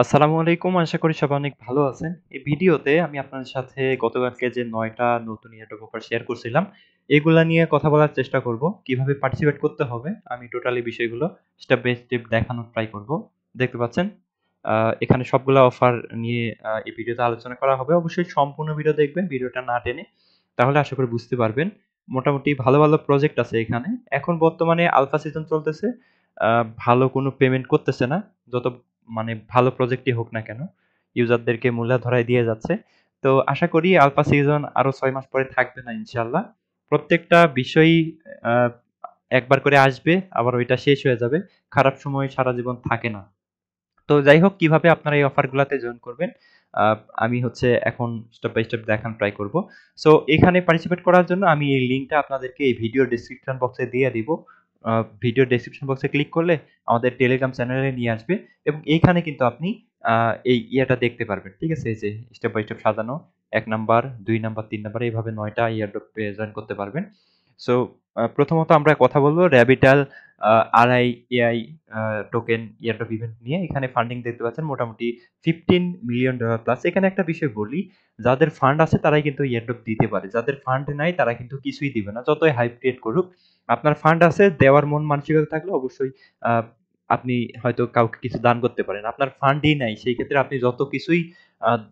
আসসালামু আলাইকুম। আশা করি সবাই অনেক ভালো আছেন। এই ভিডিওতে আমি আপনাদের সাথে গতকালকে যে ৯ টা নতুন এয়ারড্রপ অফার শেয়ার করছিলাম, এগুলা নিয়ে কথা বলার চেষ্টা করব। কিভাবে পার্টিসিপেট করতে হবে, আমি টোটালি বিষয়গুলো স্টেপ বাই স্টেপ দেখানোর ট্রাই করব। দেখতে পাচ্ছেন, আ এখানে সবগুলা অফার নিয়ে এই ভিডিওতে আলোচনা করা হবে। অবশ্যই সম্পূর্ণ ভিডিও দেখবেন, ভিডিওটা না টেনে। তাহলে আশা করি বুঝতে পারবেন। মোটামুটি ভালো, ভালো প্রজেক্ট আছে এখানে। এখন বর্তমানে আলফা সিজন চলতেছে। আ ভালো কোনো পেমেন্ট করতেছে না। যত ভালো প্রজেক্টই হোক না কেন, ইউজারদেরকে মূল্যধরায় দিয়ে যাচ্ছে। তো আশা করি আলফা সিজন আরো ৬ মাস পরে থাকবে না ইনশাআল্লাহ। প্রত্যেকটা বিষয়ই আ একবার করে আসবে, আবার ওইটা শেষ হয়ে যাবে। খারাপ সময় সারা জীবন থাকে না। তো যাই হোক, কিভাবে আপনারা এই অফারগুলাতে জয়েন করবেন, আ আমি হচ্ছে এখন স্টেপ বাই স্টেপ দেখানোর ট্রাই করব। সো এখানে পার্টিসিপেট করার জন্য আমি এই লিঙ্কটা আপনাদেরকে এই ভিডিও ডেসক্রিপশন বক্সে দিয়ে দিব। আ ভিডিও ডেসক্রিপশন বক্সে ক্লিক করলে আমাদের টেলিগ্রাম চ্যানেলে নিয়ে আসবে এবং এইখানে কিন্তু আপনি আ এই ইয়েটা দেখতে পারবেন। ঠিক আছে? এই যে স্টেপ বাই স্টেপ সাজানো ১ নাম্বার, ২ নাম্বার, ৩ নাম্বার এভাবে ৯ টা এয়ারড্রপে জয়েন করতে পারবেন। সো প্রথমত আমরা কথা বলব Rabital RIAI আ টোকেন এয়ারড্রপ ইভেন্ট নিয়ে। এখানে ফান্ডিং দেখতে পাচ্ছেন মোটামুটি $15 মিলিয়ন প্লাস। এখানে একটা বিষয় বলি, যাদের ফান্ড আছে তারাই কিন্তু এয়ারড্রপ দিতে পারে। যাদের ফান্ড নাই তারা কিন্তু কিছুই দিবে না। যতই হাইপ ক্রিয়েট করুক। আপনার ফান্ড আছে, দেওয়ার মন মানসিকতা থাকলে অবশ্যই আ আপনি হয়তো কাউকে কিছু দান করতে পারেন। আপনার ফান্ডই নাই, সেই ক্ষেত্রে আপনি যত কিছুই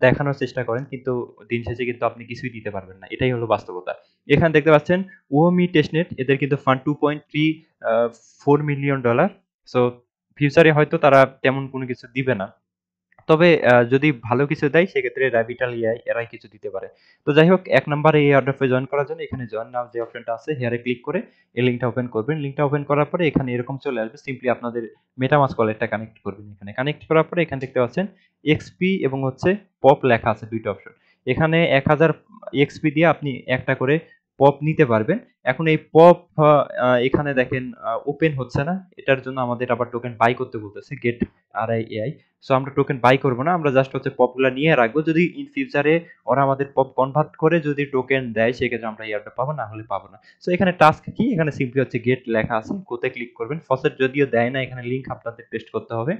দেখানোর চেষ্টা করেন, কিন্তু দিন শেষে কিন্তু আপনি কিছুই দিতে পারবেন না। এটাই হলো বাস্তবতা। এখানে দেখতে পাচ্ছেন Uomi Testnet, এদের কিন্তু ফান্ড 2.34 মিলিয়ন ডলার। সো ফিউচারে হয়তো তারা তেমন কোনো কিছু দিবে না। তবে যদি ভালো কিছু দেয় সেক্ষেত্রে Rabital AI এরাই কিছু দিতে পারে। তো যাই হোক, ১ নাম্বারে এই অর্ডারটা জয়েন করার জন্য এখানে জয়েন নাও যে অপশনটা আছে, হেয়ারে ক্লিক করে এই লিঙ্কটা ওপেন করবেন। লিঙ্কটা ওপেন করার পরে এখানে এরকম চলে আসবে। সিম্পলি আপনাদের MetaMask ওয়ালেটটা কানেক্ট করবেন এখানে। কানেক্ট করার পরে এখানে দেখতে পাচ্ছেন XP এবং হচ্ছে POP লেখা আছে ২ টা অপশন। এখানে ১,০০০ XP দিয়ে আপনি একটা করে POP নিতে পারবেন। এখন এই POP এখানে দেখেন ওপেন হচ্ছে না। এটার জন্য আমাদের আবার টোকেন বাই করতে বলতেছে Get RIAI। সো আমরা টোকেন বাই করব না, আমরা জাস্ট হচ্ছে পপগুলা নিয়ে রাখবো। যদি ইন ফিউচারে ওরা আমাদের পপ কনভার্ট করে যদি টোকেন দেয়, সেক্ষেত্রে আমরা এয়ারড্রপ পাবো, না হলে পাবো না। সো এখানে টাস্ক কি, এখানে সিম্পলি হচ্ছে গেট লেখা আছে, গোতে ক্লিক করবেন। ফসেট যদিও দেয় না, এখানে লিঙ্ক আপনাদের পেস্ট করতে হবে।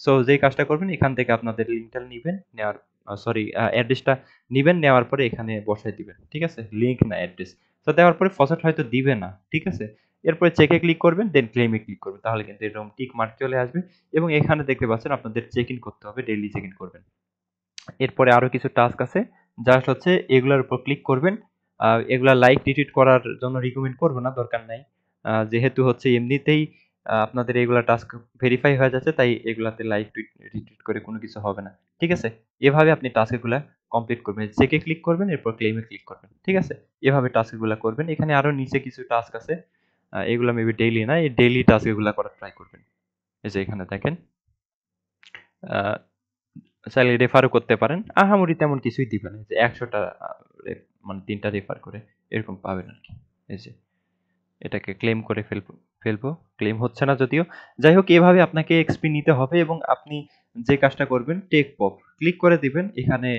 সো যেই কাজটা করবেন, এখান থেকে আপনাদের লিঙ্কটা নিবেন, নেওয়ার সরি অ্যাড্রেসটা নিবেন, নেওয়ার পরে এখানে বসায় দিবেন। ঠিক আছে? লিঙ্ক না অ্যাড্রেস। তো দেওয়ার পরে ফসেট হয়তো দিবে না। ঠিক আছে? এরপরে চেকে ক্লিক করবেন, দেন ক্লেমে ক্লিক করবেন। তাহলে কিন্তু এরকম টিক মার্ক চলে আসবে এবং এখানে দেখতে পাচ্ছেন আপনাদের চেক ইন করতে হবে, ডেইলি চেক ইন করবেন। এরপরে আরো কিছু টাস্ক আছে, জাস্ট হচ্ছে এগুলার উপর ক্লিক করবেন। এগুলা লাইক রিটুইট করার জন্য রিকমেন্ড করব না, দরকার নাই। যেহেতু হচ্ছে এমনিতেই আপনাদের এগুলা টাস্ক ভেরিফাই হয়ে যাচ্ছে, তাই এগুলাতে লাইক রিটুইট করে কোনো কিছু হবে না। ঠিক আছে? এভাবে আপনি টাস্কগুলা কমপ্লিট করবেন। চেকে ক্লিক করবেন, এরপর ক্লেমে ক্লিক করবেন। ঠিক আছে? এভাবে টাস্কগুলা করবেন। এখানে আরো নিচে কিছু টাস্ক আছে। এগুলা মেবি ডেইলি না, এই ডেইলি টাস্ক এগুলা করার ট্রাই করবেন। এই যে এখানে দেখেন, আ চাইলে রেফারও করতে পারেন। আহামরি তেমন কিছুই দিবে না। যে ১০০ টা আ রে ৩ টা রেফার করে এরকম পাবেন আরকি। এই যে এটাকে ক্লেম করে ফেলবো। ক্লেম হচ্ছে না যদিও। যাই হোক, এভাবে আপনাকে এক্সপি নিতে হবে এবং আপনি যে কাজটা করবেন, টেক পপ ক্লিক করে দিবেন। এখানে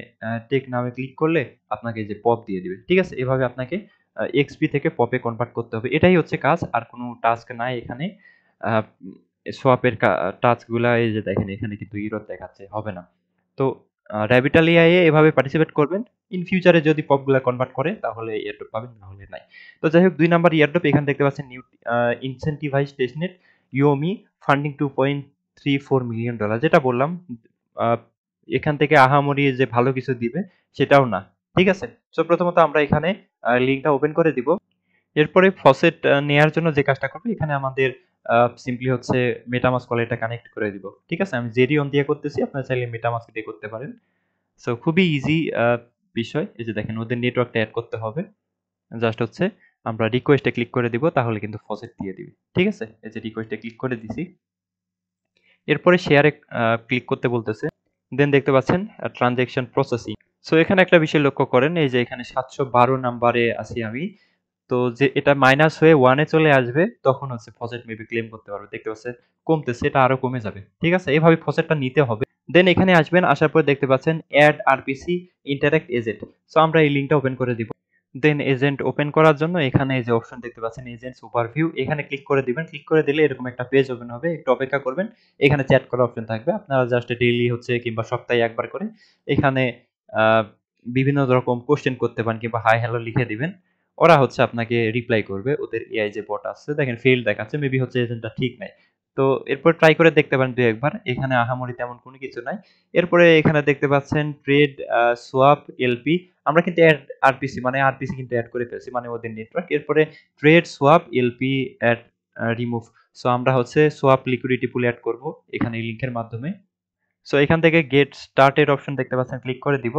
টেক নামে ক্লিক করলে আপনাকে এই যে পপ দিয়ে দিবে। ঠিক আছে? এভাবে আপনাকে এক্সপি থেকে পপে কনভার্ট করতে হবে। এটাই হচ্ছে কাজ। আর কোনো টাস্ক নাই এখানে। আ সোয়াপের টাস্কগুলা এই যে দেখেন, এখানে কিন্তু ইরর দেখাচ্ছে, হবে না। তো Rabital AI এ এভাবে পার্টিসিপেট করবেন। ইন ফিউচারে যদি পপগুলা কনভার্ট করে তাহলে এয়ারড্রপ পাবেন, না হলে নাই। তো যাই হোক, ২ নাম্বার এয়ারড্রপ এখানে দেখতে পাচ্ছেন, new incentivise testnet Uomi funding $2.34 million, যেটা বললাম। আ এখান থেকে আহামরি যে ভালো কিছু দিবে সেটাও না। ঠিক আছে? সো প্রথমত আমরা এখানে লিঙ্কটা ওপেন করে দিব। এরপরে ফসেট নেয়ার জন্য যে কাজটা করব, এখানে আমাদের সিম্পলি হচ্ছে MetaMask ওয়ালেটটা কানেক্ট করে দিব। ঠিক আছে? আমি জেডি অন দিয়ে করতেছি, আপনারা চাইলে MetaMask দিয়ে করতে পারেন। সো খুবই ইজি বিষয়। এই যে দেখেন, ওদের নেটওয়ার্কটা এড করতে হবে। জাস্ট হচ্ছে আমরা রিকোয়েস্টে ক্লিক করে দিব, তাহলে কিন্তু ফসেট দিয়ে দিবে। ঠিক আছে? এই যে রিকোয়েস্টে ক্লিক করে দিছি। এরপরে শেয়ারে ক্লিক করতে বলতেছে। দেন দেখতে পাচ্ছেন ট্রানজাকশন প্রসেসিং। সো এখানে একটা বিষয় লক্ষ্য করেন, এই যে এখানে ৭১২ নাম্বারে আছি আমি। তো যে এটা মাইনাস হয়ে 1 এ চলে আসবে, তখন হচ্ছে ফসেট মেবি ক্লেম করতে পারবে। দেখতে পাচ্ছেন কমতেছে, এটা আরো কমে যাবে। ঠিক আছে? এভাবে ফসেটটা নিতে হবে। দেন এখানে আসবেন, আসার পর দেখতে পাচ্ছেন add RPC interact agent. So আমরা এই লিঙ্কটা ওপেন করে দিব। দেন এজেন্ট ওপেন করার জন্য এখানে এই যে অপশন দেখতে পাচ্ছেন এজেন্টস ওভারভিউ, এখানে ক্লিক করে দিবেন। ক্লিক করে দিলে এরকম একটা পেজ ওপেন হবে, একটু অপেক্ষা করবেন। এখানে চ্যাট করার অপশন থাকবে, আপনারা জাস্ট ডেইলি হচ্ছে কিংবা সপ্তাহে একবার করে এখানে বিভিন্ন রকম কোশ্চেন করতে পারেন কিংবা হাই হ্যালো লিখে দিবেন। ওরা হচ্ছে আপনাকে রিপ্লাই করবে। ওদের এআই যে বট আছে দেখেন ফেইল দেখাচ্ছে, মেবি হচ্ছে এজেন্টটা ঠিক নাই। তো এরপর ট্রাই করে দেখতে পারেন ২-১ বার। এখানে আহামরি তেমন কোনো কিছু নাই। এরপরে এখানে দেখতে পাচ্ছেন ট্রেড সোয়াপ এলপি, আমরা কিন্তু আরপিসি মানে আরপিসি কিন্তু অ্যাড করে ফেলছি, মানে ওদের নেটওয়ার্ক। এরপরে trade swap LP add remove. So আমরা হচ্ছে সোয়াপ লিকুইডিটি পুল অ্যাড করব এখানে এই লিংকের মাধ্যমে। সো এখান থেকে গেট স্টার্টেড অপশন দেখতে পাচ্ছেন, ক্লিক করে দিব।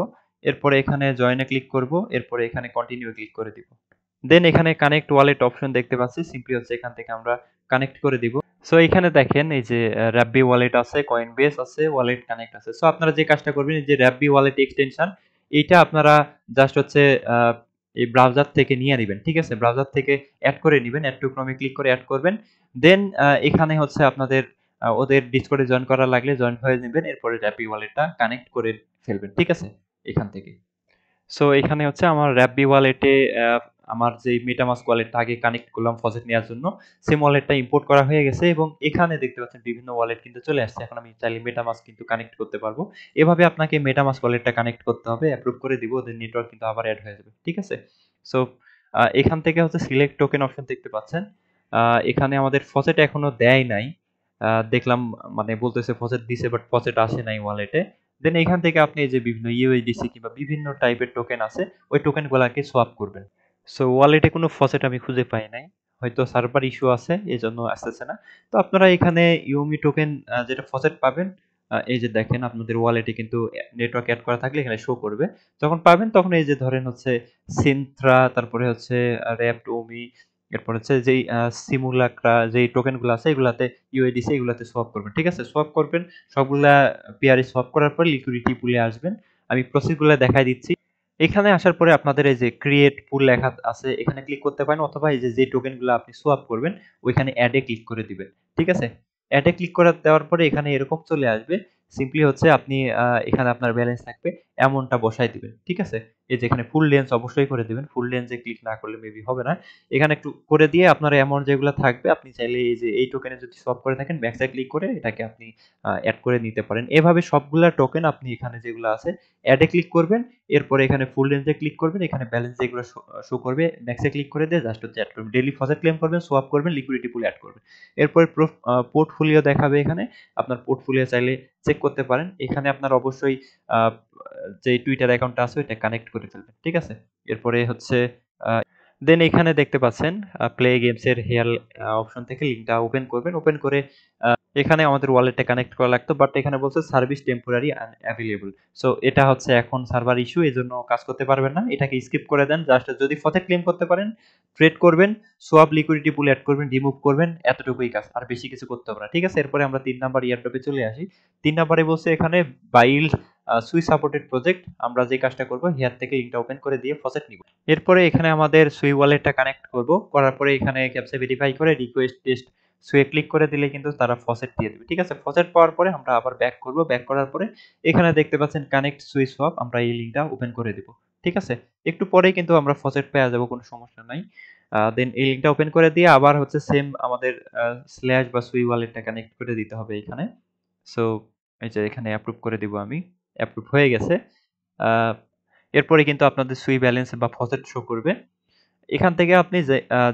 এরপরে এখানে জয়েনে ক্লিক করব, এরপরে এখানে কন্টিনিউ ক্লিক করে দিব। দেন এখানে কানেক্ট ওয়ালেট অপশন দেখতে পাচ্ছি, সিম্পলি হচ্ছে এখান থেকে আমরা কানেক্ট করে দিব। সো এখানে দেখেন এই যে রাব্বি ওয়ালেট আছে, কয়েনবেস আছে, ওয়ালেট কানেক্ট আছে। সো আপনারা যে কাজটা করবেন, এই যে রাব্বি ওয়ালেট এক্সটেনশন, এইটা আপনারা জাস্ট হচ্ছে আহ, এই ব্রাউজার থেকে নিয়ে নেবেন, ঠিক আছে? ব্রাউজার থেকে অ্যাড করে নেবেন, অ্যাড টু ক্রমে ক্লিক করে অ্যাড করবেন। দেন এখানে হচ্ছে আপনাদের ওদের ডিসকর্ডে জয়েন করা লাগলে জয়েন হয়ে নেবেন, এরপরে রাব্বি ওয়ালেটটা কানেক্ট করে ফেলবেন, ঠিক আছে? এখান থেকে। সো এখানে হচ্ছে আমার রাব্বি ওয়ালেটে আমার যে মেটামাস্ক ওয়ালেটটা আগে কানেক্ট করলাম ফজেট নেওয়ার জন্য, সেম ওয়ালেটটা ইম্পোর্ট করা হয়ে গেছে এবং এখানে দেখতে পাচ্ছেন বিভিন্ন ওয়ালেট কিন্তু চলে আসছে। এখন আমি চাইলে মেটামাস্ক কিন্তু কানেক্ট করতে পারবো। এভাবে আপনাকে মেটামাস্ক ওয়ালেটটা কানেক্ট করতে হবে, অ্যাপ্রুভ করে দিব, ওদের নেটওয়ার্ক কিন্তু আবার অ্যাড হয়ে যাবে, ঠিক আছে? সো এখান থেকে হচ্ছে সিলেক্ট টোকেন অপশন দেখতে পাচ্ছেন। এখানে আমাদের ফজেট এখনো দেয় নাই। দেখলাম মানে বলতেছে ফজেট দিছে বাট ফজেট আসে নাই ওয়ালেটে। দেন এখান থেকে আপনি এই যে বিভিন্ন ইউএসডিসি কিংবা বিভিন্ন টাইপের টোকেন আছে, ওই টোকেন গুলাকে সোয়াপ করবেন। সো ওয়ালেটে কোনো ফসেট আমি খুঁজে পাই নাই, হয়তো সার্ভার ইস্যু আছে এই জন্য আসতেছে না। তো আপনারা এখানে ইউমি টোকেন যেটা ফসেট পাবেন, এই যে দেখেন আপনাদের ওয়ালেটে কিন্তু নেটওয়ার্ক অ্যাড করা থাকলে এখানে শো করবে। যখন পাবেন তখন এই যে ধরেন হচ্ছে সিনথ্রা, তারপরে হচ্ছে র্যাপ্ট ওমি, এরপর হচ্ছে যেই সিমুলাক্রা যেই টোকেন গুলো আছে এগুলাতে ইউএডিসি এগুলাতে সোয়াপ করবেন, ঠিক আছে? সোয়াপ করবেন সবগুলা পেয়ারে সোয়াপ করার পর লিকুইডিটি পুলে আসবেন। আমি প্রসেস গুলা দেখাই দিচ্ছি। এখানে আসার পরে আপনাদের এই যে ক্রিয়েট পুল লেখা আছে, এখানে ক্লিক করতে পারেন, অথবা এই যে টোকেন গুলো আপনি সোয়াপ করবেন ওইখানে অ্যাডে ক্লিক করে দিবেন, ঠিক আছে? অ্যাডে ক্লিক করে দেওয়ার পরে এখানে এরকম চলে আসবে। সিম্পলি হচ্ছে আপনি এখানে আপনার ব্যালেন্স থাকবে এমনটা বসাই দিবেন, ঠিক আছে? এই যে এখানে ফুল লেন্স অবশ্যই করে দিবেন, ফুল লেন্সে ক্লিক না করলে মেবি হবে না। এখানে একটু করে দিয়ে আপনার অ্যামাউন্ট যেগুলো থাকবে আপনি চাইলে এই যে এই টোকেনে যদি সোয়াপ করে থাকেন ম্যাক্সে ক্লিক করে এটাকে আপনি অ্যাড করে নিতে পারেন। এভাবে সবগুলা টোকেন আপনি এখানে যেগুলো আছে অ্যাডে ক্লিক করবেন, এরপরে এখানে ফুল রেঞ্জে ক্লিক করবেন, এখানে ব্যালেন্স যেগুলো শো করবে ম্যাক্সে ক্লিক করে দিয়ে জাস্ট হচ্ছে অ্যাড করবেন, ডেইলি ফসেট ক্লেম করবেন, সোয়াপ করবেন, লিকুইডিটি পুল অ্যাড করবেন। এরপরে পোর্টফোলিও দেখাবে, এখানে আপনার পোর্টফোলিও চাইলে চেক করতে পারেন। এখানে আপনার অবশ্যই আহ, যে টুইটার অ্যাকাউন্টটা আছে ওইটা কানেক্ট করে ফেলবেন, ঠিক আছে? এরপরে হচ্ছে দেন এখানে দেখতে পাচ্ছেন প্লে গেমস এর হেয়ার অপশন থেকে লিঙ্কটা ওপেন করবেন, ওপেন করে এখানে আমাদের ওয়ালেটে কানেক্ট করা লাগতো, বাট এখানে বলছে সার্ভিস টেম্পোরারি আনঅ্যাভেলেবল। সো এটা হচ্ছে এখন সার্ভার ইস্যু, এই জন্য কাজ করতে পারবেন না, এটাকে স্কিপ করে দেন। জাস্ট যদি ফসেট ক্লেম করতে পারেন, ট্রেড করবেন, সোয়াপ লিকুইডিটি পুল অ্যাড করবেন, রিমুভ করবেন, এতটুকুই কাজ, আর বেশি কিছু করতে হবে না, ঠিক আছে? এরপরে আমরা 3 নাম্বার ইয়ারড্রপে চলে আসি। 3 নাম্বারে বলছে এখানে বাইল সুই সাপোর্টেড প্রজেক্ট, আমরা যে কাজটা করব হেয়ার থেকে লিঙ্কটা ওপেন করে দিয়ে ফসেট নিব। এরপরে এখানে আমাদের সুই ওয়ালেটটা কানেক্ট করব, করার পরে এখানে ক্যাপচা ভেরিফাই করে রিকোয়েস্ট টেস্ট সুয়ে ক্লিক করে দিলে কিন্তু তারা ফসেট দিয়ে দেবে, ঠিক আছে? ফসেট পাওয়ার পরে আমরা আবার ব্যাক করব, ব্যাক করার পরে এখানে দেখতে পাচ্ছেন কানেক্ট সুই সোয়াপ, আমরা এই লিঙ্কটা ওপেন করে দেব, ঠিক আছে? একটু পরেই কিন্তু আমরা ফসেট পেয়ে যাব, কোনো সমস্যা নাই। দেন এই লিঙ্কটা ওপেন করে দিয়ে আবার হচ্ছে সেম আমাদের স্ল্যাশ বা সুই ওয়ালেটটা কানেক্ট করে দিতে হবে এখানে। সো এই যে এখানে অ্যাপ্রুভ করে দিব আমি, অ্যাপ্রুভ হয়ে গেছে। আহ, এরপরে কিন্তু আপনাদের সুই ব্যালেন্স বা ফসেট শো করবে। এখান থেকে আপনি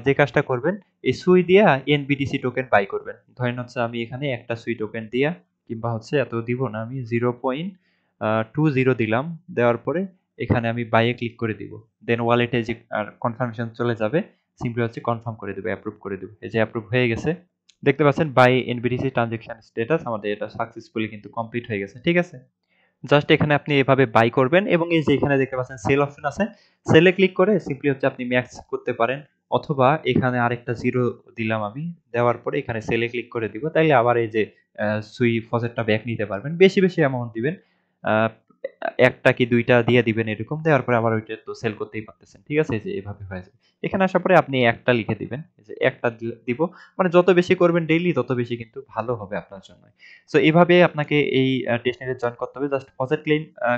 যে কাজটা করবেন, এই সুই দিয়া এনবিডিসি টোকেন বাই করবেন। ধরেন হচ্ছে আমি এখানে একটা সুই টোকেন দিয়া, কিংবা হচ্ছে এত দিব না, আমি 0.20 দিলাম। দেওয়ার পরে এখানে আমি বাইয়ে ক্লিক করে দিব। দেন ওয়ালেটে যে কনফার্মেশন চলে যাবে, সিম্পলি হচ্ছে কনফার্ম করে দেবো, অ্যাপ্রুভ করে দেবো। এই যে অ্যাপ্রুভ হয়ে গেছে, দেখতে পাচ্ছেন বাই এনবিডিসি ট্রানজেকশন স্ট্যাটাস, আমাদের এটা সাকসেসফুলি কিন্তু কমপ্লিট হয়ে গেছে, ঠিক আছে? জাস্ট এখানে আপনি এভাবে বাই করবেন এবং এই যে এখানে দেখতে পাচ্ছেন সেল অপশন আছে, সেলে ক্লিক করে সিম্পলি হচ্ছে আপনি ম্যাক্স করতে পারেন, অথবা এখানে আরেকটা জিরো দিলাম আমি, দেওয়ার পরে এখানে সেলে ক্লিক করে দিব, তাইলে আবার এই যে সুই ফসেটটা ব্যাক নিতে পারবেন। বেশি বেশি অ্যামাউন্ট দিবেন, আহ, একটা কি দুইটা দিয়ে দিবেন, এরকম দেওয়ার পরে আবার ওইটা তো সেল করতেই পারতেছেন, ঠিক আছে? এই যে এভাবে হয়ে যাবে। এখানে আসার পরে আপনি একটা লিখে দিবেন, এই যে একটা দিব, মানে যত বেশি করবেন ডেইলি তত বেশি কিন্তু ভালো হবে আপনার জন্য। সো এইভাবে আপনাকে এই টেস্টনেটে জয়েন করতে হবে, জাস্ট ফসেট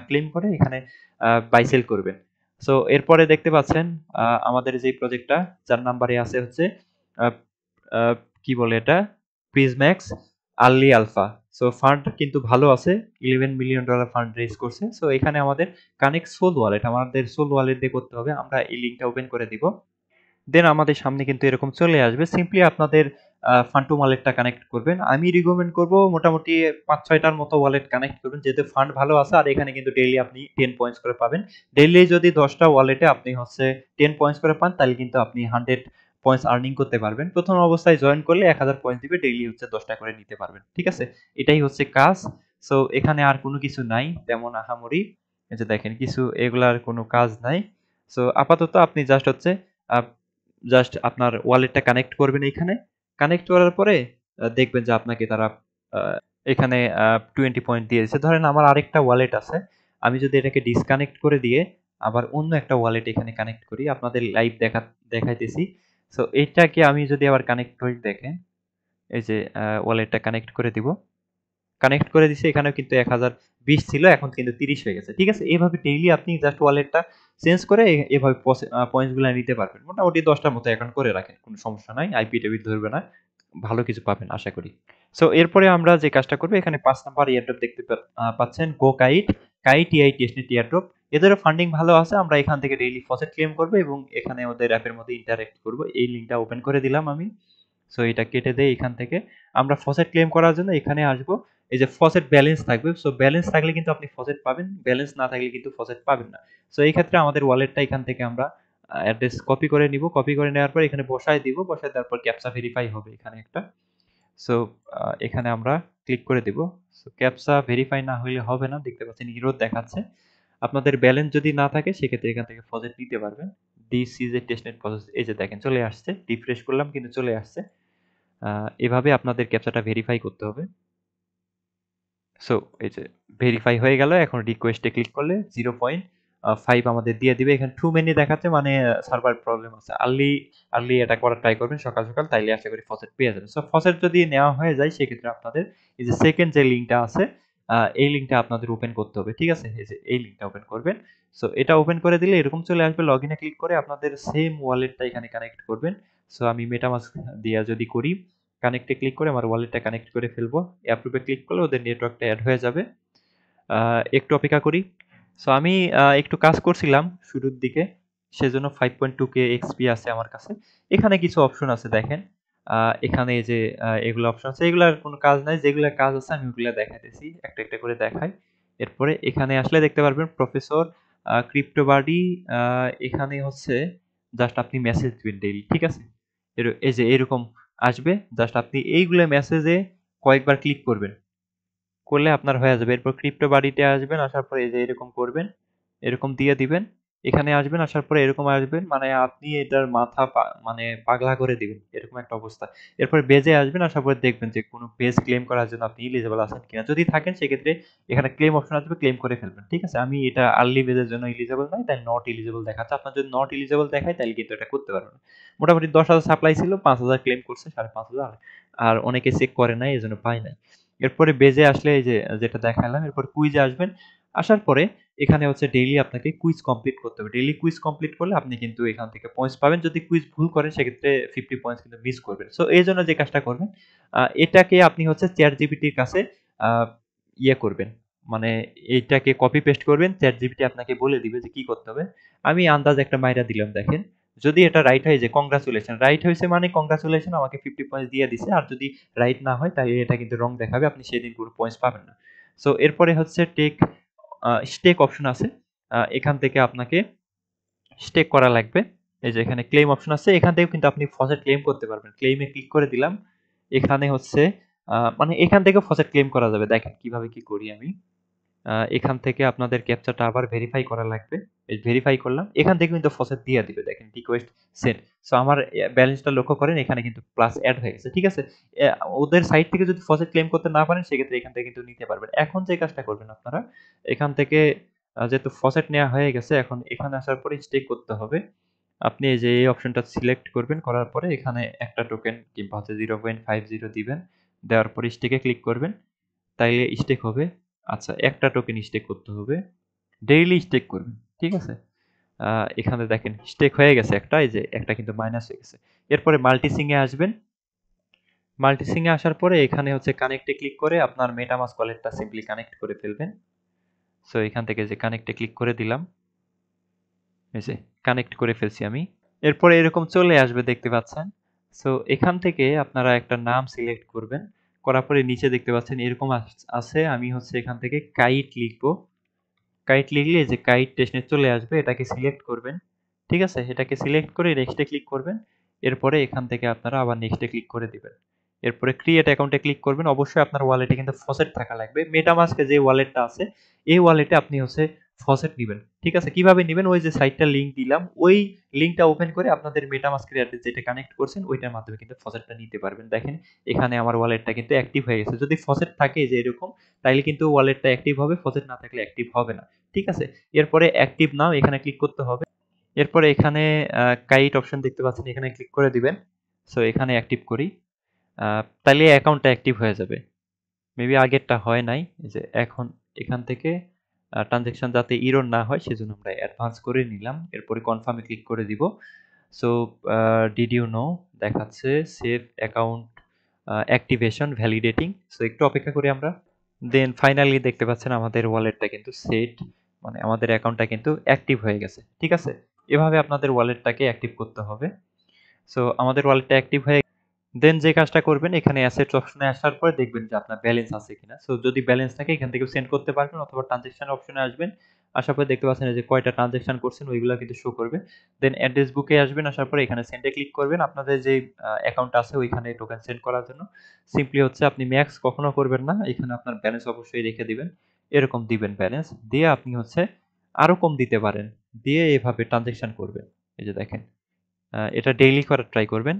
ক্লেম করে এখানে বাই সেল করবেন। সো এরপরে দেখতে পাচ্ছেন আমাদের যে প্রজেক্টটা যার নাম্বারে আছে হচ্ছে আহ, আহ, কি বলে এটা, প্রিজম্যাক্স আর্লি আলফা। সো ফান্ড কিন্তু ভালো আছে, $11 মিলিয়ন ফান্ড রেজ করছে। সো এখানে আমাদের কানেক্ট সোল ওয়ালেট, আমাদের সোল ওয়ালেট দিয়ে করতে হবে। আমরা এই লিঙ্কটা ওপেন করে দিব, দেন আমাদের সামনে কিন্তু এরকম চলে আসবে। সিম্পলি আপনাদের ফান্টু ওয়ালেটটা কানেক্ট করবেন। আমি রিকমেন্ড করব মোটামুটি 5-6টার মতো ওয়ালেট কানেক্ট করবেন, যেহেতু ফান্ড ভালো আছে। আর এখানে কিন্তু ডেইলি আপনি 10 পয়েন্টস করে পাবেন। ডেইলি যদি 10টা ওয়ালেটে আপনি হচ্ছে 10 পয়েন্টস করে পান, তাহলে কিন্তু আপনি 100 পয়েন্টস আর্নিং করতে পারবেন। প্রথম অবস্থায় জয়েন করলে 1000 পয়েন্টস দিবে, ডেইলি হচ্ছে 10টা করে নিতে পারবেন। ঠিক আছে, এটাই হচ্ছে কাজ। সো এখানে আর কোনো কিছু নাই তেমন আহামরি। এই যে দেখেন কিছু এগুলার কোনো কাজ নাই। সো আপাতত আপনি জাস্ট আপনার ওয়ালেটটা কানেক্ট করবেন এইখানে। কানেক্ট করার পরে দেখবেন যে আপনাকে তারা এখানে 20 পয়েন্ট দিয়ে দিচ্ছে। ধরেন আমার আরেকটা ওয়ালেট আছে, আমি যদি এটাকে ডিসকানেক্ট করে দিয়ে আবার অন্য একটা ওয়ালেট এখানে কানেক্ট করি, আপনাদের লাইভ দেখাইতেছি। সো এইটাকে আমি যদি আবার কানেক্ট করি, দেখেন এই যে ওয়ালেটটা কানেক্ট করে দিব, কানেক্ট করে দিছে। এখানেও কিন্তু 1020 ছিল, এখন কিন্তু 30 হয়ে গেছে। ঠিক আছে, এইভাবে ডেইলি আপনি জাস্ট ওয়ালেটটা চেঞ্জ করে এভাবে পয়েন্টস গুলো নিতে পারবেন। মোটামুটি 10টার মতো অ্যাকাউন্ট করে রাখেন, কোনো সমস্যা নাই, আইপি টেবিল ধরবে না, ভালো কিছু পাবেন আশা করি। সো এরপরে আমরা যে কাজটা করবো, এখানে 5 নাম্বার এয়ারড্রপ দেখতে পাচ্ছেন, গো কাইট, কাইট ইআই টেস্টনেট এয়ারড্রপ। এদেরও ফান্ডিং ভালো আছে। আমরা এখান থেকে ডেইলি ফসেট ক্লেম করবো এবং এখানে ওদের অ্যাপের মধ্যে ইন্টারেক্ট করবো। এই লিঙ্কটা ওপেন করে দিলাম আমি। সো এটা কেটে দেই এখান থেকে। আমরা ফসেট ক্লেম করার জন্য এখানে আসবো। এই যে ফসেট ব্যালেন্স থাকবে, সো ব্যালেন্স থাকলে কিন্তু আপনি ফসেট পাবেন, ব্যালেন্স না থাকলে কিন্তু ফসেট পাবেন না। সো এই ক্ষেত্রে আমাদের ওয়ালেটটা এখান থেকে আমরা অ্যাড্রেস কপি করে নিব। কপি করে নেওয়ার পর এখানে বসায় দিব, বসায় দেওয়ার পর ক্যাপচা ভেরিফাই হবে এখানে একটা। সো এখানে আমরা ক্লিক করে দিব। সো ক্যাপচা ভেরিফাই না হলে হবে না, দেখতে পাচ্ছেন ইরর দেখাচ্ছে। আপনাদের ব্যালেন্স যদি না থাকে সেক্ষেত্রে এখান থেকে ফসেট নিতে পারবেন। This is a testnet process. এই যে দেখেন চলে আসছে, রিফ্রেশ করলাম কিন্তু চলে আসছে। এভাবে আপনাদের ক্যাপচাটা ভেরিফাই করতে হবে। সো এই যে ভেরিফাই হয়ে গেল। এখন রিকোয়েস্টে ক্লিক করলে 0.5 আমাদের দিয়ে দিবে। এখানে টু মেনি দেখাচ্ছে, মানে সার্ভার প্রবলেম আছে। আর্লি আর্লি এটা করার ট্রাই করবেন সকাল সকাল, তাইলে আশা করি ফসেট পেয়ে যাবেন। সো ফসেট যদি নেওয়া হয়ে যায় সেক্ষেত্রে আপনাদের এই যে সেকেন্ড যে লিঙ্কটা আছে, এই লিঙ্কটা আপনাদের ওপেন করতে হবে। ঠিক আছে, এই যে এই লিঙ্কটা ওপেন করবেন। সো এটা ওপেন করে দিলে এরকম চলে আসবে। লগ ইনে ক্লিক করে আপনাদের সেম ওয়ালেটটা এখানে কানেক্ট করবেন। সো আমি মেটামাস্ক দিয়ে যদি করি, কানেক্টে ক্লিক করে আমার ওয়ালেটটা কানেক্ট করে ফেলবো। অ্যাপ্রুভে ক্লিক করলে ওদের নেটওয়ার্কটা অ্যাড হয়ে যাবে। একটু অপেক্ষা করি। সো আমি একটু কাজ করছিলাম শুরুর দিকে, সেজন্য 5.2k এক্সপি আছে আমার কাছে। এখানে কিছু অপশন আছে দেখেন। এখানে এই যে এগুলো অপশন আছে, এগুলার কোনো কাজ নাই। যেগুলা কাজ আছে আমি ওগুলা দেখাইতেছি, একটা একটা করে দেখাই। এরপরে এখানে আসলে দেখতে পারবেন প্রফেসর ক্রিপ্টো বাডি। এখানে হচ্ছে জাস্ট আপনি মেসেজ দিবেন ডেইলি। ঠিক আছে, এই যে এরকম আসবে। জাস্ট আপনি এইগুলো মেসেজে কয়েকবার ক্লিক করবেন, করলে আপনার হয়ে যাবে। এরপর ক্রিপ্টো বাড়িতে আসবেন, আসার পরে এই যে এরকম করবেন, এরকম দিয়ে দিবেন। এখানে আসবেন, আসার পরে এরকম আসবেন, মানে আপনি এটার মাথা মানে পাগলা করে দিবেন এরকম একটা অবস্থা। এরপরে বেজে আসবেন, আসার পরে দেখবেন যে কোনো বেজ ক্লেম করার জন্য আপনি এলিজিবল আছেন কিনা। যদি থাকেন সেক্ষেত্রে এখানে ক্লেম অপশন আসবে, ক্লেম করে ফেলবেন। ঠিক আছে, আমি এটা আর্লি বেজের জন্য এলিজিবল নয়, তাই নট এলিজিবল দেখাচ্ছে। আপনার যদি নট এলিজিবল দেখায় তাহলে কিন্তু এটা করতে পারবেন। মোটামুটি 10,000 সাপ্লাই ছিল, 5,000 ক্লেম করছে, 5,500। আর অনেকে চেক করে নাই, এজন্য পায় নাই। এরপরে বেজে আসলে এই যে যেটা দেখালাম, এরপর কুইজে আসবেন। আসার পরে এখানে হচ্ছে ডেইলি আপনাকে কুইজ কমপ্লিট করতে হবে। ডেইলি কুইজ কমপ্লিট করলে আপনি কিন্তু এখান থেকে পয়েন্টস পাবেন। যদি কুইজ ভুল করেন সেক্ষেত্রে 50 পয়েন্টস কিন্তু মিস করবেন। সো এই জন্য যে কাজটা করবেন, এটাকে আপনি হচ্ছে চ্যাট জিপিটির কাছে আহ, ইয়ে করবেন, মানে এইটাকে কপি পেস্ট করবেন। চ্যাট জিপিটি আপনাকে বলে দিবে যে কি করতে হবে। আমি আন্দাজ একটা মাইরা দিলাম, দেখেন যদি এটা রাইট হয়, যে কংগ্রাচুলেশন, রাইট হয়েছে মানে কংগ্রাচুলেশন, আমাকে 50 পয়েন্টস দিয়ে দিছে। আর যদি রাইট না হয় তাহলে এটা কিন্তু রং দেখাবে, আপনি সেদিন কোনো পয়েন্টস পাবেন না। সো এরপরে হচ্ছে স্টেক অপশন আছে। এখান থেকে আপনাকে স্টেক করা লাগবে। এই যে এখানে ক্লেম অপশন আছে, এখান থেকে কিন্তু আপনি ফসেট ক্লেম করতে পারবেন। ক্লেমে ক্লিক করে দিলাম। এখানে হচ্ছে মানে এখান থেকে ফসেট ক্লেম করা যাবে। দেখেন কিভাবে কি করি আমি। এখান থেকে আপনাদের ক্যাপচাটা আবার ভেরিফাই করা লাগবে। এই ভেরিফাই করলাম, এখান থেকে কিন্তু ফসেট দিয়ে দিবে। দেখেন রিকোয়েস্ট সেন্ড। সো আমার ব্যালেন্সটা লক্ষ্য করেন, এখানে কিন্তু প্লাস অ্যাড হয়ে গেছে। ঠিক আছে, ওদের সাইট থেকে যদি ফসেট ক্লেম করতে না পারেন সেক্ষেত্রে এখান থেকে কিন্তু নিতে পারবেন। এখন যে কাজটা করবেন আপনারা, এখান থেকে যেহেতু ফসেট নেওয়া হয়ে গেছে, এখন এখানে আসার পরে স্টেক করতে হবে। আপনি এই যে এই অপশনটা সিলেক্ট করবেন, করার পরে এখানে একটা টোকেন কিংবা হচ্ছে 0.50 দিবেন। দেওয়ার পরে স্টেকে ক্লিক করবেন, তাইলে স্টেক হবে। আচ্ছা, একটা টোকেন স্টেক করতে হবে, ডেইলি স্টেক করবেন। ঠিক আছে, এখানে দেখেন স্টেক হয়ে গেছে একটা, এই যে একটা কিন্তু মাইনাস হয়ে গেছে। এরপরে মাল্টিসিংয়ে আসবেন। মাল্টিসিংয়ে আসার পরে এখানে হচ্ছে কানেক্টে ক্লিক করে আপনার মেটামাস্ক ওয়ালেটটা সিম্পলি কানেক্ট করে ফেলবেন। সো এখান থেকে যে কানেক্টে ক্লিক করে দিলাম, এই যে কানেক্ট করে ফেলছি আমি। এরপরে এরকম চলে আসবে দেখতে পাচ্ছেন। সো এখান থেকে আপনারা একটা নাম সিলেক্ট করবেন। করার পরে নিচে দেখতে পাচ্ছেন এরকম আছে। আমি হচ্ছে এখান থেকে কাইট লিখবো। কাইট লিখলে এই যে কাইট টেস্টনেট চলে আসবে, এটাকে সিলেক্ট করবেন। ঠিক আছে? এটাকে সিলেক্ট করে নেক্সটে ক্লিক করবেন। এরপরে এখান থেকে আপনারা আবার নেক্সটে ক্লিক করে দিবেন। এরপরে ক্রিয়েট অ্যাকাউন্টে ক্লিক করবেন। অবশ্যই আপনার ওয়ালেটে কিন্তু ফসেট থাকা লাগবে। মেটামাস্কে যে ওয়ালেটটা আছে, এই ওয়ালেটে আপনি হচ্ছে ফসেট নিবেন। ঠিক আছে? কিভাবে নিবেন? ওই যে সাইটটার লিংক দিলাম, ওই লিংকটা ওপেন করে আপনাদের মেটামাস্কের অ্যাড্রেস যেটা কানেক্ট করছেন, ওইটার মাধ্যমে কিন্তু ফসেটটা নিতে পারবেন। দেখেন এখানে আমার ওয়ালেটটা কিন্তু অ্যাক্টিভ হয়ে গেছে। যদি ফসেট থাকে যে এরকম, তাইলে কিন্তু ওয়ালেটটা অ্যাক্টিভ হবে, ফসেট না থাকলে অ্যাক্টিভ হবে না। ঠিক আছে? এরপরে অ্যাক্টিভ নাও এখানে ক্লিক করতে হবে। এরপরে এখানে কাইট অপশন দেখতে পাচ্ছেন, এখানে ক্লিক করে দিবেন। সো এখানে অ্যাক্টিভ করি। তাইলে অ্যাকাউন্টটা অ্যাক্টিভ হয়ে যাবে। মেবি আগেরটা হয় নাই। এই যে এখন এখান থেকে ট্রানজ্যাকশন যাতে এরর না হয় সেজন্য আমরা অ্যাডভান্স করে নিলাম। এরপরে কনফার্মে ক্লিক করে দিব। সো ডিড ইউ নো দেখাচ্ছে save account activation validating. So একটু অপেক্ষা করি আমরা। দেন ফাইনালি দেখতে পাচ্ছেন আমাদের ওয়ালেটটা কিন্তু সেট, মানে আমাদের অ্যাকাউন্টটা কিন্তু অ্যাক্টিভ হয়ে গেছে। ঠিক আছে? এভাবে আপনাদের ওয়ালেটটাকে অ্যাক্টিভ করতে হবে। সো আমাদের ওয়ালেটটা অ্যাক্টিভ হয়ে দেন যে কাজটা করবেন, এখানে অ্যাসেটস অপশনে আসার পরে দেখবেন যে আপনার ব্যালেন্স আছে কিনা। সো যদি ব্যালেন্স থাকে এখান থেকে সেন্ড করতে পারবেন, অথবা ট্রানজ্যাকশন অপশনে আসবেন। আসার পরে দেখতে পাচ্ছেন এই যে কয়টা ট্রানজ্যাকশন করছেন ওইগুলা কিন্তু শো করবে। দেন অ্যাড্রেস বুকে আসবেন, আসার পরে এখানে সেন্ডে ক্লিক করবেন। আপনাদের যে অ্যাকাউন্ট আছে ওইখানে টোকেন সেন্ড করার জন্য সিম্পলি হচ্ছে আপনি ম্যাক্স কখনো করবেন না। এখানে আপনার ব্যালেন্স অবশ্যই রেখে দিবেন। এরকম দিবেন ব্যালেন্স। দিয়ে আপনি হচ্ছে আরো কম দিতে পারেন। দিয়ে এভাবে ট্রানজ্যাকশন করবেন। এই যে দেখেন। এটা ডেইলি করার ট্রাই করবেন।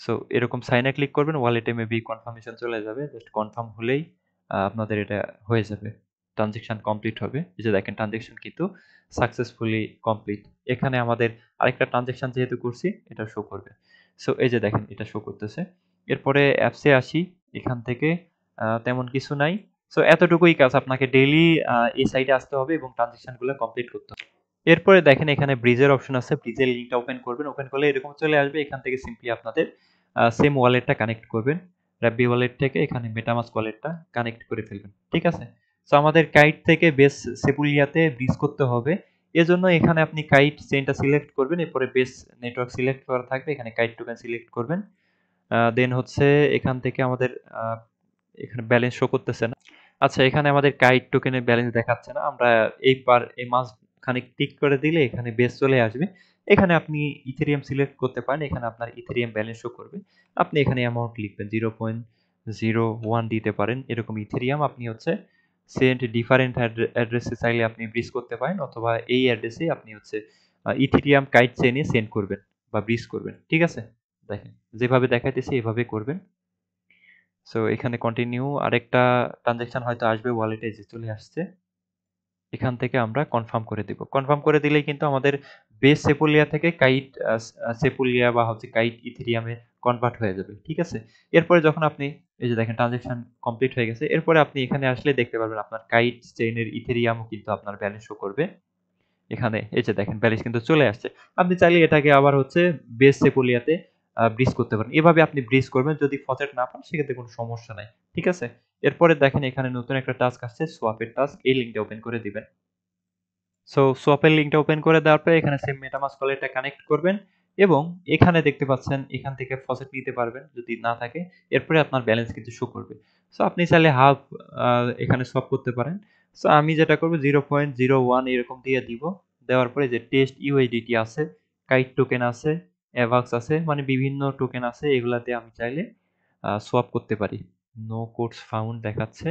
সো এরকম সাইন এ ক্লিক করবেন, ওয়ালেটে মেবি কনফার্মেশন চলে যাবে। জাস্ট কনফার্ম হলেই আপনাদের এটা হয়ে যাবে। ট্রানজ্যাকশন কমপ্লিট হবে। এই যে দেখেন ট্রানজ্যাকশন কিন্তু সাকসেসফুলি কমপ্লিট। এখানে আমাদের আরেকটা ট্রানজ্যাকশন যেহেতু করছি এটা শো করবে। সো এই যে দেখেন এটা শো করতেছে। এরপরে অ্যাপসে আসি। এখান থেকে তেমন কিছু নাই। সো এতটুকুই কাজ, আপনাকে ডেইলি এই সাইটে আসতে হবে এবং ট্রানজ্যাকশনগুলো কমপ্লিট করতে হবে। এরপরে দেখেন এখানে ব্রিজের অপশন আছে। ব্রিজের লিঙ্কটা ওপেন করবেন। ওপেন করলে এরকম চলে আসবে। এখান থেকে সিম্পলি আপনাদের সেম ওয়ালেটটা কানেক্ট করবেন। রাব্বি ওয়ালেট থেকে এখানে মেটামাস্ক ওয়ালেটটা কানেক্ট করে ফেলবেন। ঠিক আছে? সো আমাদের কাইট থেকে বেস সেপুলিয়াতে ব্রিজ করতে হবে। এজন্য এখানে আপনি কাইট চেইনটা সিলেক্ট করবেন। এরপরে বেস নেটওয়ার্ক সিলেক্ট করা থাকবে। এখানে কাইট টোকেন সিলেক্ট করবেন। দেন হচ্ছে এখান থেকে আমাদের আ এখানে ব্যালেন্স শো করতেছে না। আচ্ছা, এখানে আমাদের কাইট টোকেনের ব্যালেন্স দেখাচ্ছে না। আমরা এই মাঝখানে ক্লিক করে দিলে এখানে বেস চলে আসবে। এখানে আপনি ইথেরিয়াম সিলেক্ট করতে পারেন। এখানে আপনার ইথেরিয়াম ব্যালেন্স শো করবে। আপনি এখানে অ্যামাউন্ট লিখবেন 0.01 দিতে পারেন। এরকম ইথেরিয়াম আপনি হচ্ছে সেন্ড ডিফারেন্ট অ্যাড্রেসে চাইলে আপনি ব্রিজ করতে পারেন, অথবা এই অ্যাড্রেসে আপনি হচ্ছে ইথেরিয়াম কাইট চেইনে সেন্ড করবেন বা ব্রিজ করবেন। ঠিক আছে? দেখেন যেভাবে দেখাইতেছি এভাবে করবেন। সো এখানে কন্টিনিউ, আরেকটা ট্রানজ্যাকশন হয়তো আসবে ওয়ালেটে, যে চলে আসছে। এখান থেকে আমরা কনফার্ম করে দিব। কনফার্ম করে দিলেই কিন্তু আমাদের বেস সেপুলিয়া থেকে কাইট সেপুলিয়া বা হচ্ছে কাইট ইথেরিয়ামে কনভার্ট হয়ে যাবে। ঠিক আছে? এরপরে যখন আপনি এই যে দেখেন ট্রানজ্যাকশন কমপ্লিট হয়ে গেছে। এরপরে আপনি এখানে আসলে দেখতে পারবেন আপনার কাইট চেইনের ইথেরিয়ামও কিন্তু আপনার ব্যালেন্স শো করবে। এখানে এই যে দেখেন ব্যালেন্স কিন্তু চলে আসছে। আপনি চাইলে এটাকে আবার হচ্ছে বেস সেপুলিয়াতে ব্রিজ করতে পারেন। এভাবে আপনি ব্রিজ করবেন। যদি ফসেট না পান সেক্ষেত্রে কোনো সমস্যা নাই। ঠিক আছে? এরপরে দেখেন এখানে নতুন একটা টাস্ক আসছে, সোয়াপের টাস্ক। এই লিঙ্কটা ওপেন করে দিবেন। সো সোয়াপের লিঙ্কটা ওপেন করে দেওয়ার পরে এখানে সেম মেটামাস্ক ওয়ালেটটা কানেক্ট করবেন এবং এখানে দেখতে পাচ্ছেন এখান থেকে ফসেট নিতে পারবেন যদি না থাকে। এরপরে আপনার ব্যালেন্স কিন্তু শো করবে। সো আপনি চাইলে হাফ এখানে সোয়াপ করতে পারেন। সো আমি যেটা করব 0.01 এরকম দিয়ে দিব। দেওয়ার পরে যে টেস্ট ইউএসডিটি আছে, কাইট টোকেন আছে, অ্যাভাক্স আছে, মানে বিভিন্ন টোকেন আছে, এগুলাতে আমি চাইলে সোয়াপ করতে পারি। নো কোডস ফাউন্ড দেখাচ্ছে।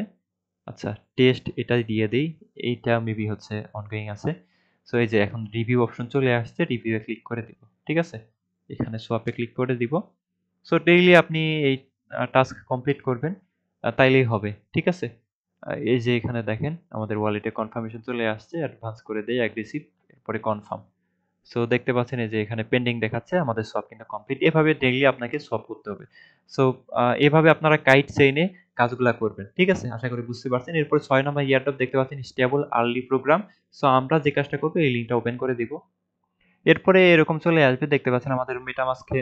আচ্ছা, টেস্ট এটাই দিয়ে দেই। এইটা মেবি হচ্ছে অনগোয়িং আছে। সো এই যে এখন রিভিউ অপশন চলে আসছে, রিভিউ এ ক্লিক করে দিব। ঠিক আছে? এখানে সোয়াপে ক্লিক করে দিব। সো ডেইলি আপনি এই টাস্ক কমপ্লিট করবেন, তাইলেই হবে। ঠিক আছে? এই যে এখানে দেখেন আমাদের ওয়ালেটে কনফার্মেশন চলে আসছে। অ্যাডভান্স করে দেই অ্যাগ্রেসিভ, এরপরে কনফার্ম। সো দেখতে পাচ্ছেন এই যে এখানে পেন্ডিং দেখাচ্ছে, আমাদের সব কিন্তু কমপ্লিট। এভাবে ডেইলি আপনাকে সলভ করতে হবে। সো এভাবে আপনারা কাইট চেইনে কাজগুলা করবেন। ঠিক আছে? আশা করি বুঝতে পারছেন। এরপর ৬ নম্বর এয়ারড্রপ দেখতে পাচ্ছেন স্টেবল আর্লি প্রোগ্রাম। সো আমরা যে কাজটা করব এই লিঙ্কটা ওপেন করে দিব। এরপরে এরকম চলে আসবে, দেখতে পাচ্ছেন আমাদের মেটামাস্কে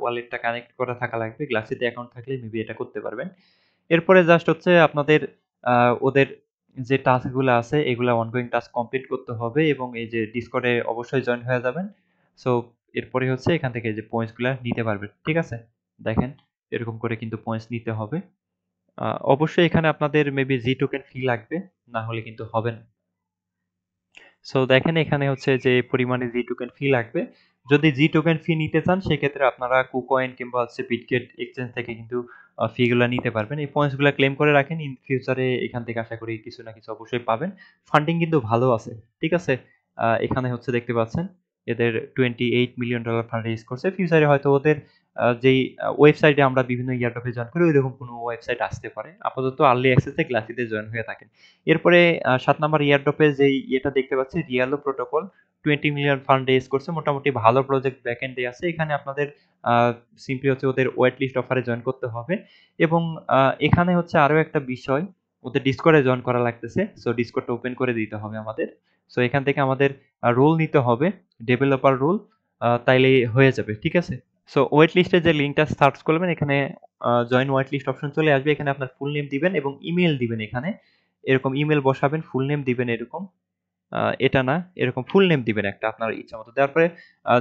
ওয়ালেটটা কানেক্ট করা থাকা লাগবে। গ্লাসিতে অ্যাকাউন্ট থাকলে মেবি এটা করতে পারবেন। এরপরে জাস্ট হচ্ছে আপনাদের ওদের যে টাস্কগুলো আছে এগুলা অনগোয়িং টাস্ক কমপ্লিট করতে হবে এবং এই যে ডিসকর্ডে অবশ্যই জয়েন হয়ে যাবেন। সো এরপরে হচ্ছে এখান থেকে যে পয়েন্টসগুলা নিতে পারবেন। ঠিক আছে? দেখেন এরকম করে কিন্তু পয়েন্টস নিতে হবে। অবশ্যই এখানে আপনাদের মেবি জি টোকেন ফি লাগবে, না হলে কিন্তু হবে না। সো দেখেন এখানে হচ্ছে যে পরিমাণে জি টোকেন ফি লাগবে। যদি জি টোকেন ফি নিতে চান সেক্ষেত্রে আপনারা কুকয়েন কিংবা হচ্ছে বিটগেট এক্সচেঞ্জ থেকে কিন্তু ফি গুলা নিতে পারবেন। এই পয়েন্টস গুলা ক্লেম করে রাখেন, ইন ফিউচারে এখান থেকে আশা করি কিছু না কিছু অবশ্যই পাবেন। ফান্ডিং কিন্তু ভালো আছে। ঠিক আছে? এখানে হচ্ছে দেখতে পাচ্ছেন এদের $28 মিলিয়ন ফান্ড রেইজ করছে। ফিউচারে হয়তো ওদের যেই ওয়েবসাইটে আমরা বিভিন্ন ইয়ারড্রপে জয়েন করি ওইরকম কোনো ওয়েবসাইট আসতে পারে। আপাতত আর্লি অ্যাক্সেসে গ্লাসিতে জয়েন হয়ে থাকেন। এরপরে ৭ নাম্বার এয়ারড্রপে যেই ইয়েটা দেখতে পাচ্ছি রিয়ালো প্রোটোকল 20 মিলিয়ন ফান্ড রেইজ করছে। মোটামুটি ভালো প্রজেক্ট ব্যাকএন্ডে আছে। এখানে আপনাদের আ সিম্পলি হচ্ছে ওদের ওয়েট লিস্ট অফারে জয়েন করতে হবে এবং এখানে হচ্ছে আরো একটা বিষয়, ওদের ডিসকর্ডে জয়েন করা লাগতেছে। সো ডিসকর্ডটা ওপেন করে দিতে হবে আমাদের। সো এখান থেকে আমাদের রোল নিতে হবে, ডেভেলপার রোল, তাইলেই হয়ে যাবে। ঠিক আছে? সো ওয়েট লিস্টে যে লিঙ্কটা সার্চ করবেন এখানে জয়েন ওয়েট লিস্ট অপশন চলে আসবে। এখানে আপনার ফুল নেম দিবেন এবং ইমেইল দিবেন এখানে। এরকম ইমেইল বসাবেন, ফুল নেম দিবেন এরকম। এটা না, এরকম ফুল নেম দিবেন একটা আপনার ইচ্ছামত। দেওয়ার পরে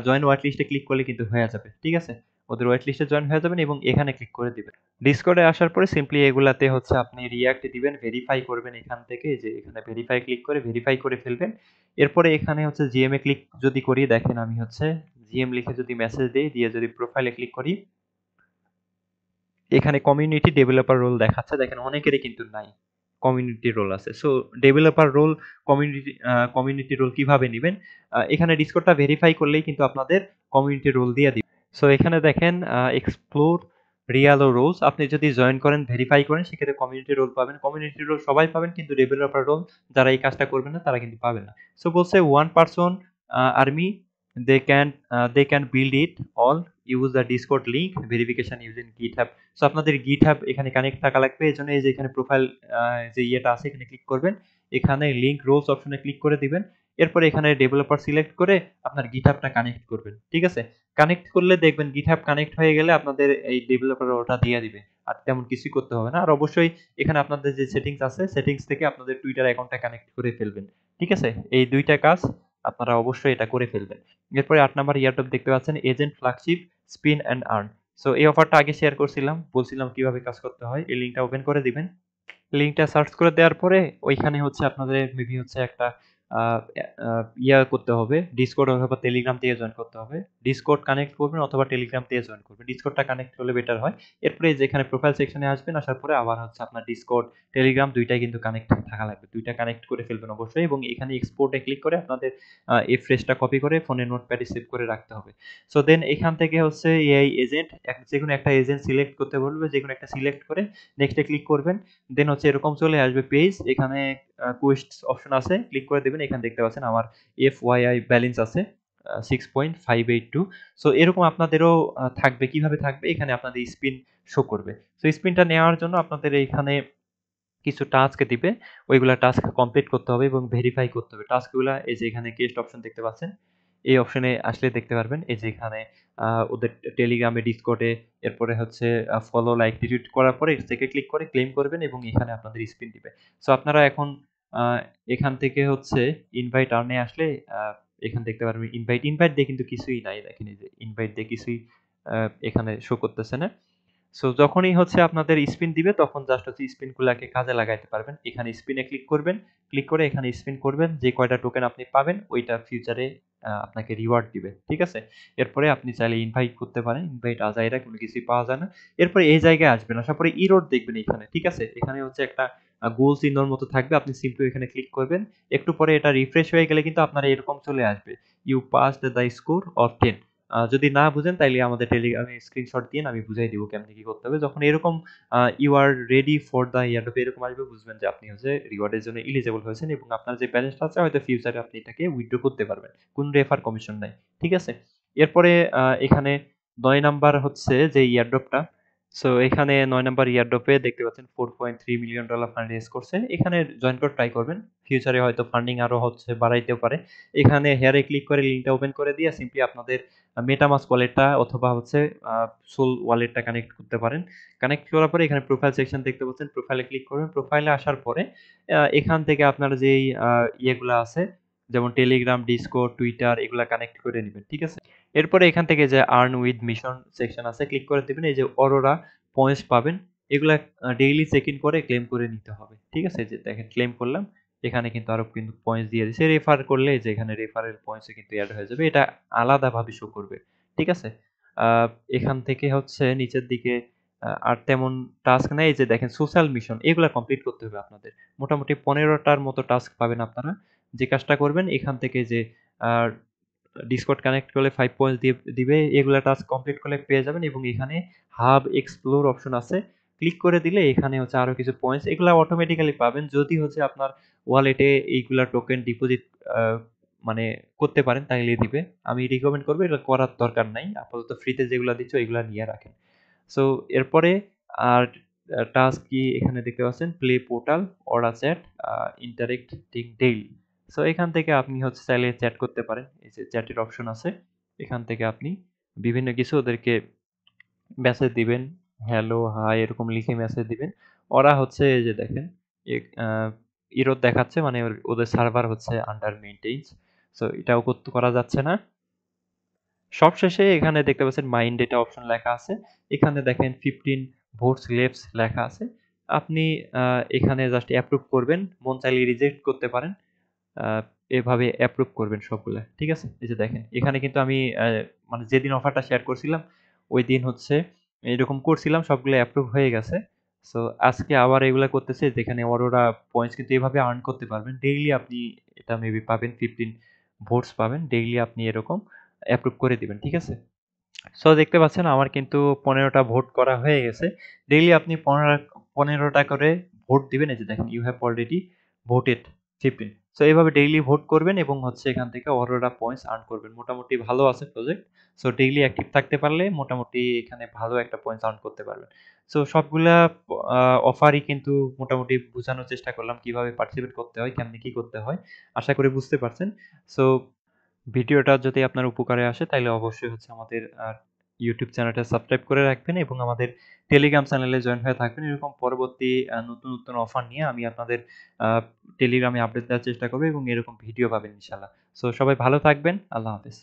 জয়েন ওয়েট লিস্টে ক্লিক করলে কিন্তু হয়ে যাবে। ঠিক আছে? ওদের ওয়েট লিস্টে জয়েন হয়ে যাবেন এবং এখানে ক্লিক করে দিবেন। ডিসকর্ডে আসার পরে সিম্পলি এগুলাতে হচ্ছে আপনি রিঅ্যাক্ট দিবেন, ভেরিফাই করবেন এখান থেকে, এই যে এখানে ভেরিফাই ক্লিক করে ভেরিফাই করে ফেলবেন। এরপরে এখানে হচ্ছে জিএম এ ক্লিক যদি করি, দেখেন আমি হচ্ছে জিএম লিখে যদি মেসেজ দেই, দিয়ে যদি প্রোফাইলে ক্লিক করি, এখানে কমিউনিটি ডেভেলপার রোল দেখাচ্ছে। দেখেন অনেকেরই কিন্তু নাই, কমিউনিটি রোল আছে। So developer role, community role কিভাবে নিবেন? এখানে ডিসকর্ডটা ভেরিফাই করলেই কিন্তু আপনাদের কমিউনিটি রোল দিয়ে দিবে। সো এখানে দেখেন এক্সপ্লোর রিয়ালো রোলস, আপনি যদি জয়েন করেন ভেরিফাই করেন সেক্ষেত্রে কমিউনিটি রোল পাবেন। কমিউনিটি রোল সবাই পাবেন কিন্তু ডেভেলপার রোল যারা এই কাজটা করবেন না তারা কিন্তু পাবেন না। সো বলছে one person army, they can build it all, use the discord link, verification using github। So আপনাদের গিটহাব এখানে কানেক্ট থাকা লাগবে। এজন্য এই যে এখানে প্রোফাইল যে ইয়েটা আছে এখানে ক্লিক করবেন, এখানে লিংক রোলস অপশনে ক্লিক করে দিবেন। এরপরে এখানে ডেভেলপার সিলেক্ট করে আপনার গিটহাবটা কানেক্ট করবেন। ঠিক আছে? কানেক্ট করলে দেখবেন গিটহাব কানেক্ট হয়ে গেলে আপনাদের এই ডেভেলপার ওটা দিয়ে দিবে। আর তেমন কিছুই করতে হবে না। আর অবশ্যই এখানে আপনাদের যে সেটিংস আছে সেটিংস থেকে আপনাদের টুইটার অ্যাকাউন্টটা কানেক্ট করে ফেলবেন। ঠিক আছে? এই দুইটা কাজ আপনারা অবশ্যই এটা করে ফেলবেন। এরপরে ৮ নাম্বার এয়ারড্রপ দেখতে পাচ্ছেন agent flagship spin and earn. So এই অফারটা আগে শেয়ার করছিলাম, বলছিলাম কিভাবে কাজ করতে হয়। এই লিঙ্কটা ওপেন করে দিবেন। লিঙ্কটা সার্চ করে দেওয়ার পরে ওইখানে হচ্ছে আপনাদের মেবি হচ্ছে একটা ইয়া করতে হবে, ডিসকর্ড অথবা টেলিগ্রাম দিয়ে জয়েন করতে হবে। ডিসকর্ড কানেক্ট করবেন অথবা টেলিগ্রাম দিয়ে জয়েন করবেন। ডিসকর্ডটা কানেক্ট হলে বেটার হয়। এরপরে যেখানে প্রোফাইল সেকশনে আসবেন, আসার পরে আবার হচ্ছে আপনার ডিসকর্ড, টেলিগ্রাম দুইটাই কিন্তু কানেক্ট থাকা লাগবে। দুইটা কানেক্ট করে ফেলবেন অবশ্যই এবং এখানে এক্সপোর্টে ক্লিক করে আপনাদের এই ফ্রেশটা কপি করে ফোনের নোটপ্যাডে সেভ করে রাখতে হবে। সো দেন এখান থেকে হচ্ছে এই এজেন্ট যেকোনো একটা এজেন্ট সিলেক্ট করতে বলবে, যেকোনো একটা সিলেক্ট করে নেক্সটে ক্লিক করবেন। দেন হচ্ছে এরকম চলে আসবে পেজ। এখানে কোয়েস্টস অপশন আছে, ক্লিক করে দিবেন। এখানে দেখতে পাচ্ছেন আমার এফওয়াইআই ব্যালেন্স আছে 6.582। সো এরকম আপনাদেরও থাকবে। কিভাবে থাকবে? এখানে আপনাদের স্পিন শো করবে। সো স্পিনটা নেওয়ার জন্য আপনাদের এইখানে কিছু টাস্ক দিবে, ওইগুলা টাস্ক কমপ্লিট করতে হবে এবং ভেরিফাই করতে হবে। টাস্কগুলা এই যে এখানে কেস্ট অপশন দেখতে পাচ্ছেন, এই অপশনে আসলে দেখতে পারবেন। এই যে এখানে ওদের টেলিগ্রামে, ডিসকর্ডে, এরপরে হচ্ছে ফলো, লাইক, রিটুইট করার পরে এর থেকে ক্লিক করে ক্লেম করবেন এবং এখানে আপনাদের স্পিন দিবে। সো আপনারা এখন এখান থেকে হচ্ছে ইনভাইট আর্নে আসলে এখানে দেখতে পারবেন ইনভাইট দিয়ে কিন্তু কিছুই নাই। দেখেন এই যে ইনভাইট দিয়ে কিছুই এখানে শো করতেছে না। সো যখনই হচ্ছে আপনাদের স্পিন দিবে তখন জাস্ট হচ্ছে স্পিনগুলাকে কাজে লাগাইতে পারবেন। এখানে স্পিনে ক্লিক করবেন, ক্লিক করে এখানে স্পিন করবেন। যে কয়টা টোকেন আপনি পাবেন ওইটা ফিউচারে আপনাকে রিওয়ার্ড দিবে। ঠিক আছে? এরপরে আপনি চাইলে ইনভাইট করতে পারেন। ইনভাইট আজাইরা কোনো কিছুই পাওয়া যায় না। এরপরে এই জায়গায় আসবেন, আসার পরে ইরোড দেখবেন এখানে। ঠিক আছে? এখানে হচ্ছে একটা গোল চিহ্নর মতো থাকবে। আপনি সিম্পলি এখানে ক্লিক করবেন। একটু পরে এটা রিফ্রেশ হয়ে গেলে কিন্তু আপনার এরকম চলে আসবে। You passed the score of 10। যদি না বুঝেন তাইলে আমাদের টেলিগ্রামে স্ক্রিনশট দিয়েন, আমি বুঝাই দিব কেমনে কি করতে হবে। যখন এরকম you are ready for the airdrop এরকম আসবে, বুঝবেন যে আপনি হচ্ছে রিওয়ার্ডের জন্য এলিজিবল হয়েছেন এবং আপনার যে ব্যালেন্সটা আছে হয়তো ফিউচারে আপনি এটাকে উইথড্র করতে পারবেন। কোন রেফার কমিশন নাই। ঠিক আছে? এরপরে এখানে ৯ নাম্বার হচ্ছে যে এয়ারড্রপটা। সো এখানে ৯ নাম্বার এয়ারড্রপে দেখতে পাচ্ছেন $4.3 মিলিয়ন ফান্ড রেজ করছে। এখানে জয়েন করে ট্রাই করবেন। ফিউচারে হয়তো ফান্ডিং আরো হচ্ছে বাড়াইতেও পারে। এখানে হেয়ারে ক্লিক করে লিঙ্কটা ওপেন করে দিয়ে সিম্পলি আপনাদের মেটামাস্ক ওয়ালেটটা অথবা হচ্ছে সোল ওয়ালেটটা কানেক্ট করতে পারেন। কানেক্ট করার পরে এখানে প্রোফাইল সেকশন দেখতে পাচ্ছেন। প্রোফাইলে ক্লিক করবেন। প্রোফাইলে আসার পরে এখান থেকে আপনার যেই ইয়েগুলা আছে যেমন টেলিগ্রাম, ডিসকর্ড, টুইটার এগুলা কানেক্ট করে নিবেন। ঠিক আছে? এরপরে এখান থেকে যে আর্ন উইথ মিশন সেকশন আছে ক্লিক করে দিবেন। এই যে অরোরা পয়েন্টস পাবেন। এগুলা ডেইলি চেক ইন করে ক্লেম করে নিতে হবে। ঠিক আছে? যে দেখেন ক্লেম করলাম। এখানে কিন্তু আরো কিন্তু পয়েন্টস দিয়ে দিছে। রেফার করলে যে এখানে রেফারেল পয়েন্টস কিন্তু এড হয়ে যাবে। এটা আলাদাভাবে শো করবে। ঠিক আছে? আ এখান থেকে হচ্ছে নিচের দিকে আর তেমন টাস্ক নাই। এই যে দেখেন সোশ্যাল মিশন এগুলা কমপ্লিট করতে হবে আপনাদের। মোটামুটি ১৫ টার মতো টাস্ক পাবেন আপনারা। যে কাজটা করবেন এখান থেকে যে আ ডিসকর্ড কানেক্ট করলে 5 পয়েন্টস দিবে। এগুলা টাস্ক কমপ্লিট করলে পেয়ে যাবেন এবং এখানে হাব এক্সপ্লোর অপশন আছে। ক্লিক করে দিলে এখানে হচ্ছে আরো কিছু পয়েন্টস এগুলা অটোমেটিক্যালি পাবেন যদি হচ্ছে আপনার ওয়ালেটে এইগুলা টোকেন ডিপোজিট আ মানে করতে পারেন তাইলে দিবে। আমি রিকমেন্ড করব এটা করার দরকার নাই। আপাতত ফ্রিতে যেগুলা দিচ্ছে ওইগুলা নিয়ে রাখেন। সো এরপরে আর টাস্ক কি এখানে দেখতে পাচ্ছেন প্লে পোর্টাল, অরা চ্যাট, ইন্টারেক্টিং ডেইলি। সো এখান থেকে আপনি হচ্ছে চাইলে চ্যাট করতে পারেন। এই যে চ্যাটের অপশন আছে। এখান থেকে আপনি বিভিন্ন কিছু ওদেরকে মেসেজ দিবেন। হ্যালো, হাই এরকম লিখে মেসেজ দিবেন। ওরা হচ্ছে এই যে দেখেন এরর দেখাচ্ছে মানে ওদের সার্ভার হচ্ছে আন্ডার মেইনটেইনস। সো এটাও করা যাচ্ছে না। সবশেষে এখানে দেখতে পাচ্ছেন মাইন্ড ডেটা অপশন লেখা আছে। এখানে দেখেন 15 ভোটস লেফটস লেখা আছে। আপনি এখানে জাস্ট অ্যাপ্রুভ করবেন। মন চাইলে রিজেক্ট করতে পারেন। আ এভাবে অ্যাপ্রুভ করবেন সবগুলা। ঠিক আছে? এই যে দেখেন এখানে কিন্তু আমি মানে যেদিন অফারটা শেয়ার করছিলাম ঐদিন হচ্ছে এরকম করছিলাম সবগুলো অ্যাপ্রুভ হয়ে গেছে। সো আজকে আবার এগুলা করতেছি যেখানে অরোরা পয়েন্টস কিন্তু এভাবে আর্ন করতে পারবেন। ডেইলি আপনি এটা মেবি পাবেন 15 ভোটস পাবেন। ডেইলি আপনি এরকম অ্যাপ্রুভ করে দিবেন। ঠিক আছে? সো দেখতে পাচ্ছেন আমার কিন্তু ১৫ টা ভোট করা হয়ে গেছে। ডেইলি আপনি ১৫ টা করে ভোট দিবেন। এই যে দেখেন you have already voted 15। So এভাবে ডেইলি ভোট করবেন এবং হচ্ছে এখান থেকে অরোরা পয়েন্টস আর্ন করবেন। মোটামুটি ভালো আছে প্রজেক্ট। সো ডেইলি অ্যাক্টিভ থাকতে পারলে মোটামুটি এখানে ভালো একটা পয়েন্টস আর্ন করতে পারবেন। সো সবগুলা আ অফারই কিন্তু মোটামুটি বুঝানোর চেষ্টা করলাম কিভাবে পার্টিসিপেট করতে হয়, কেমনে কি করতে হয়। আশা করি বুঝতে পারছেন। সো ভিডিওটা যদি আপনার উপকারে আসে তাইলে অবশ্যই হচ্ছে আমাদের YouTube চ্যানেলটা সাবস্ক্রাইব করে রাখবেন এবং আমাদের টেলিগ্রাম চ্যানেলে জয়েন হয়ে থাকবেন। এরকম পরবর্তী নতুন অফার নিয়ে আমি আপনাদের আ টেলিগ্রামে আপডেট দেওয়ার চেষ্টা করব এবং এরকম ভিডিও পাবেন ইনশাআল্লাহ। সো সবাই ভালো থাকবেন। আল্লাহ হাফেজ।